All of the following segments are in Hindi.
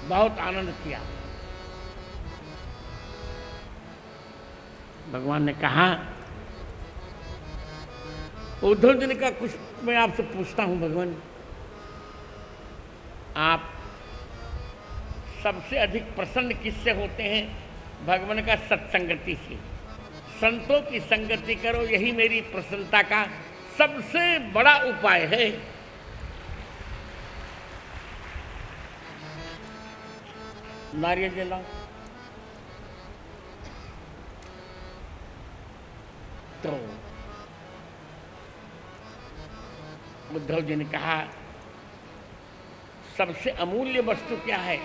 बहुत आनंद किया। भगवान ने कहा, उद्धव जी ने कहा, कुछ मैं आपसे पूछता हूं भगवान, आप सबसे अधिक प्रसन्न किससे होते हैं? भगवान का सत्संगति से, संतों की संगति करो, यही मेरी प्रसन्नता का सबसे बड़ा उपाय है। नारियल जलाओ। तो उद्धव जी ने कहा, सबसे अमूल्य वस्तु क्या है?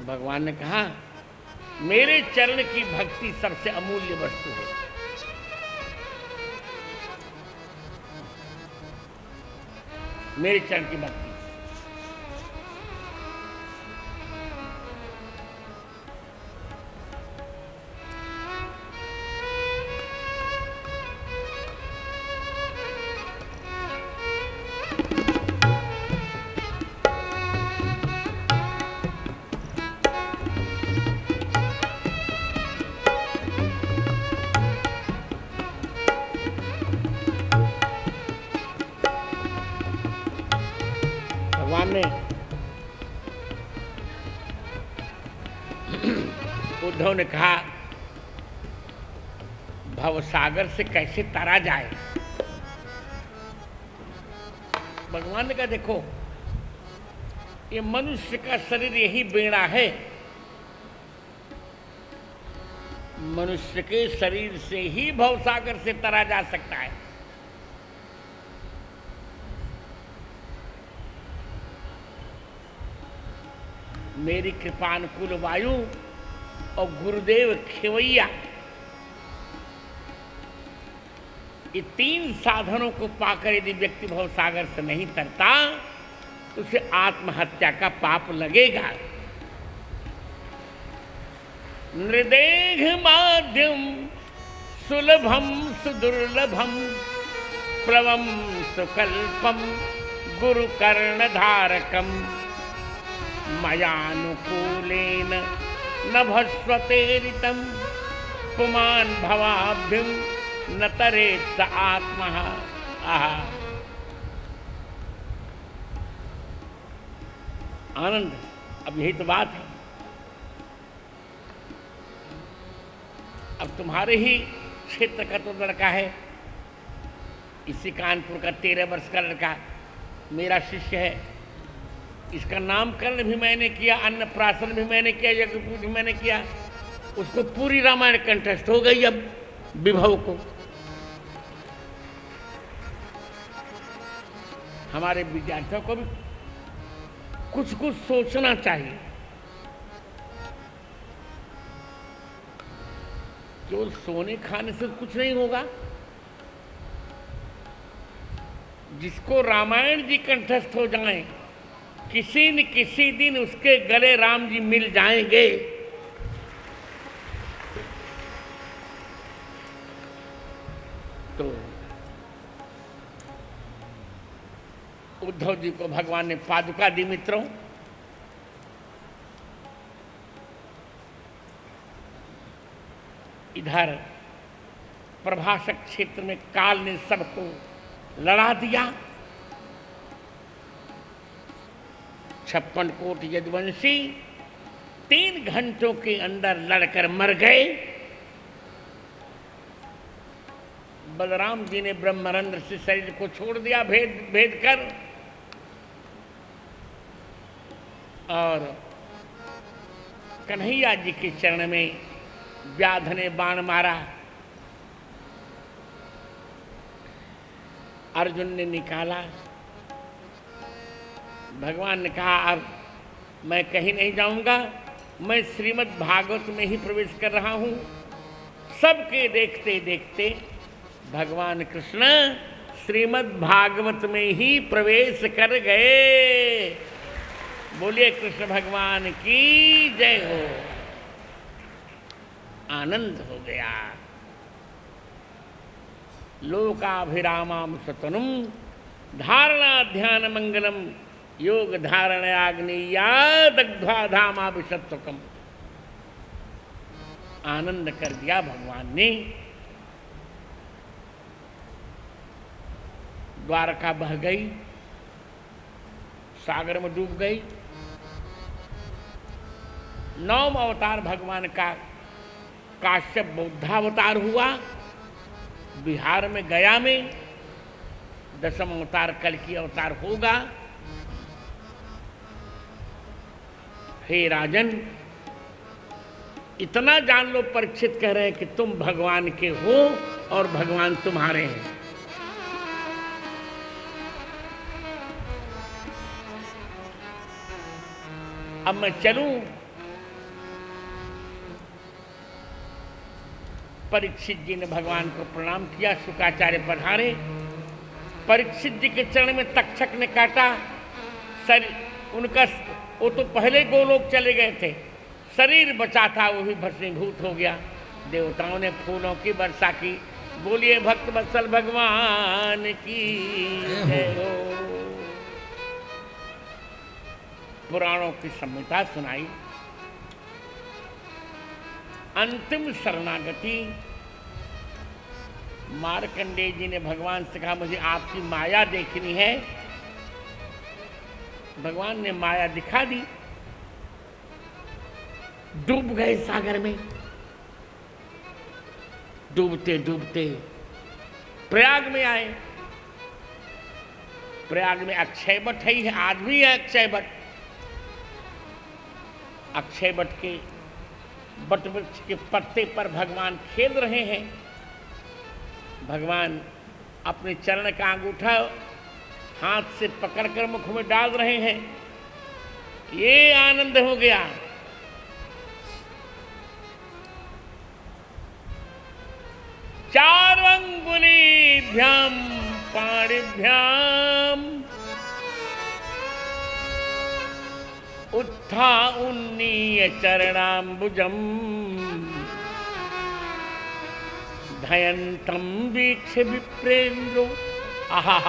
भगवान ने कहा, मेरे चरण की भक्ति सबसे अमूल्य वस्तु है। मेरे चरण की भक्ति। भगवान ने उद्धव ने कहा, भवसागर से कैसे तरा जाए? भगवान ने कहा, देखो, ये मनुष्य का शरीर यही बेड़ा है। मनुष्य के शरीर से ही भवसागर से तरा जा सकता है। मेरी कृपानुकूल वायु और गुरुदेव खेवैया, ये तीन साधनों को पाकर यदि व्यक्ति भवसागर से नहीं तरता तो उसे आत्महत्या का पाप लगेगा। नृदेघ माध्यम सुलभम सुदुर्लभम प्लवम सुकल्पम गुरु कर्णधारकम मयानुकूलेन नभस्वतेरितम पुमान भवाभ्युम न तरेत् स आत्मः। आनंद, अब यही तो बात है। अब तुम्हारे ही क्षेत्र का तो लड़का है, इसी कानपुर का 13 वर्ष का लड़का मेरा शिष्य है। इसका नामकरण भी मैंने किया, अन्नप्राशन भी मैंने किया, यज्ञ भी मैंने किया। उसको पूरी रामायण कंठस्थ हो गई। अब विभव को हमारे विद्यार्थियों को भी कुछ कुछ सोचना चाहिए। केवल सोने खाने से कुछ नहीं होगा। जिसको रामायण जी कंठस्थ हो जाएं, किसी न किसी दिन उसके गले राम जी मिल जाएंगे। तो उद्धव जी को भगवान ने पादुका दी। मित्रों, इधर प्रभाषक क्षेत्र में काल ने सबको लड़ा दिया। 56 कोट यदुवंशी 3 घंटों के अंदर लड़कर मर गए। बलराम जी ने ब्रह्मरंध्र से शरीर को छोड़ दिया भेद भेद कर, और कन्हैया जी के चरण में व्याध ने बाण मारा। अर्जुन ने निकाला। भगवान ने कहा, अब मैं कहीं नहीं जाऊंगा, मैं श्रीमद् भागवत में ही प्रवेश कर रहा हूं। सबके देखते देखते भगवान कृष्ण श्रीमद् भागवत में ही प्रवेश कर गए। बोलिए कृष्ण भगवान की जय हो। आनंद हो गया। लोकाभिरामाम सतनुम धारणा ध्यान मंगलम योग धारण आग्नेया दग्ध्वा धामा विशत्सुकम। आनंद कर दिया भगवान ने। द्वारका बह गई, सागर में डूब गई। 9वां अवतार भगवान का काश्यप बौद्धावतार हुआ। बिहार में गया में 10वां अवतार कल्कि अवतार होगा। हे राजन, इतना जान लो, परीक्षित कह रहे हैं कि तुम भगवान के हो और भगवान तुम्हारे हैं। अब मैं चलूं? परीक्षित जी ने भगवान को प्रणाम किया। शुकाचार्य पधारे। परीक्षित जी के चरण में तक्षक ने काटा। उनका वो तो पहले गोलोक चले गए थे, शरीर बचा था, वो भी भस्मीभूत हो गया। देवताओं ने फूलों की वर्षा की। बोलिए भक्त वत्सल भगवान की जय हो। पुराणों की संहिता सुनाई। अंतिम शरणागति। मार्कंडेय जी ने भगवान से कहा, मुझे आपकी माया देखनी है। भगवान ने माया दिखा दी। डूब गए सागर में। डूबते डूबते प्रयाग में आए। प्रयाग में अक्षय वट है, आज भी है अक्षय वट। अक्षय वट के वट वृक्ष के पत्ते पर भगवान खेल रहे हैं। भगवान अपने चरण का अंगूठा हाथ से पकड़कर मुख में डाल रहे हैं। ये आनंद हो गया। चार अंगुलीभ्याम पाणिभ्याम उत्था उन्नीय चरणाम्बुजम धयंतम वीक्ष विप्रेन्द्रो। आहा,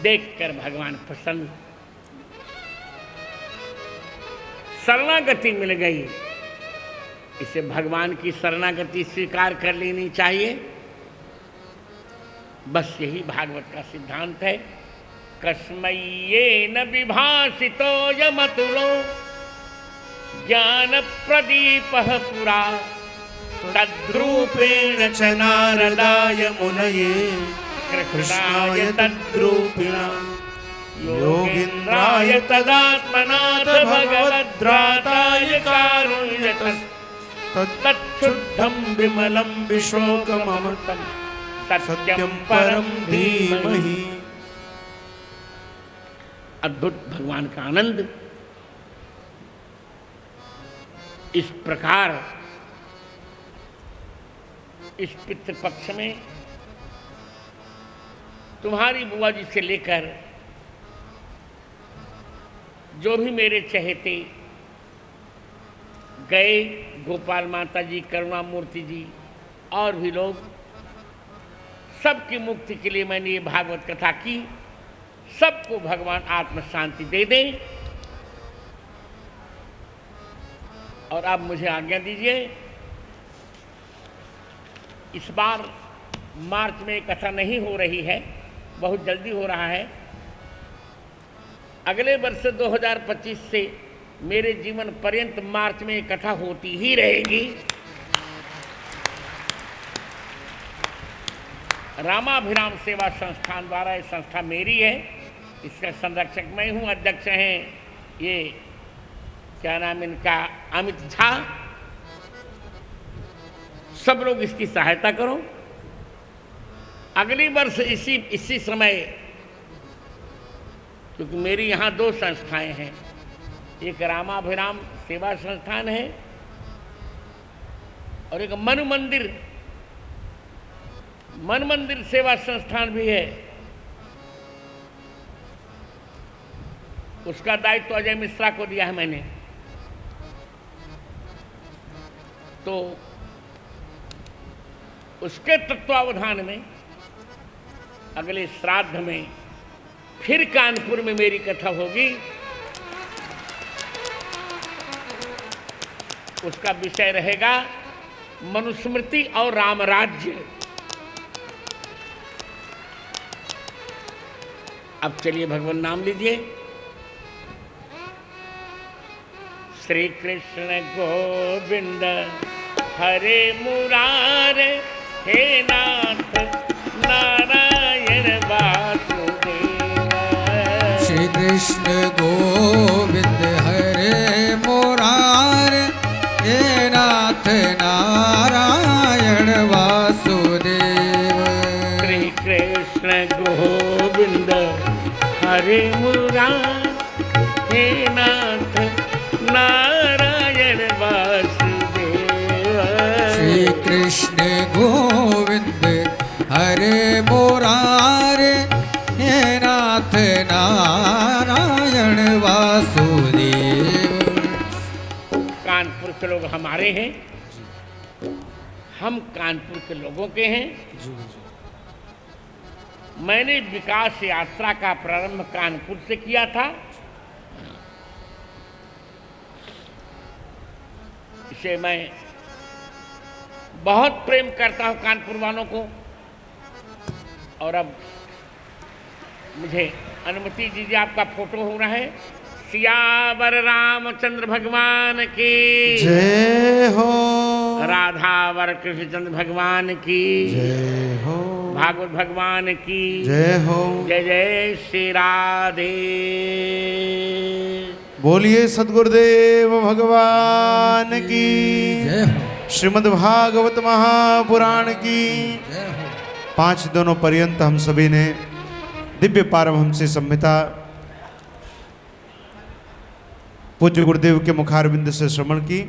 देखकर भगवान प्रसन्न। शरणागति मिल गई। इसे भगवान की शरणागति स्वीकार कर लेनी चाहिए। बस यही भागवत का सिद्धांत है। कस्मय्येन विभासितो यमतुलो ज्ञान प्रदीपः पुरा तद्रूपेण च नारदाय मुनये कृष्णाय तद्रूपिणा योगीन्द्राय तदात्मनाथ भगवद्भ्राताय कारुण्यतः तच्छुद्धं विमलं विशोकममृतं सत्यं परं धीमहि। अद्भुत भगवान का आनंद। इस प्रकार इस पितृपक्ष में तुम्हारी बुआ जी से लेकर जो भी मेरे चहेते गए, गोपाल माता जी, करुणा मूर्ति जी और भी लोग, सबकी मुक्ति के लिए मैंने ये भागवत कथा की। सबको भगवान आत्म शांति दे दें। और अब मुझे आज्ञा दीजिए। इस बार मार्च में कथा नहीं हो रही है, बहुत जल्दी हो रहा है। अगले वर्ष 2025 से मेरे जीवन पर्यंत मार्च में कथा होती ही रहेगी। रामाभिराम सेवा संस्थान द्वारा ये संस्था मेरी है। इसका संरक्षक मैं हूँ। अध्यक्ष हैं ये, क्या नाम इनका, अमित झा। सब लोग इसकी सहायता करो। अगली वर्ष इसी समय, क्योंकि मेरी यहाँ 2 संस्थाएं हैं। एक रामाभिराम सेवा संस्थान है और एक मन मंदिर सेवा संस्थान भी है। उसका दायित्व तो अजय मिश्रा को दिया है मैंने। तो उसके तत्वावधान में अगले श्राद्ध में फिर कानपुर में मेरी कथा होगी। उसका विषय रहेगा मनुस्मृति और रामराज्य। अब चलिए भगवान नाम लीजिए। श्री कृष्ण गोविंद हरे मुरारे, हे नाथ नारायण वासुदेव। श्री कृष्ण गोविंद हरे मुरारे, हे नाथ नारायण वासुदेव। श्री कृष्ण गोविंद हरे मुरारे, हे नाथ नारायण वासुदेव। श्री कृष्ण गोविंद हरे मुरारे, हे नाथ नारायण वासुदेव। कानपुर के लोग हमारे हैं, हम कानपुर के लोगों के हैं। मैंने विकास यात्रा का प्रारंभ कानपुर से किया था। इसे मैं बहुत प्रेम करता हूं कानपुर वालों को। और अब मुझे अनुमति दीजिए, आपका फोटो हो रहा है। सियावर रामचंद्र भगवान की जय हो, राधावर कृष्णचंद्र भगवान की जय हो, भागवत भगवान की जय हो। जय जय श्री राधे। बोलिए सद्गुरुदेव भगवान की जय हो, श्रीमद् भागवत महापुराण की जय हो। 5 दिनों पर्यंत हम सभी ने दिव्य पारमहंसी संहिता पूज्य गुरुदेव के मुखारविंद से श्रवण की।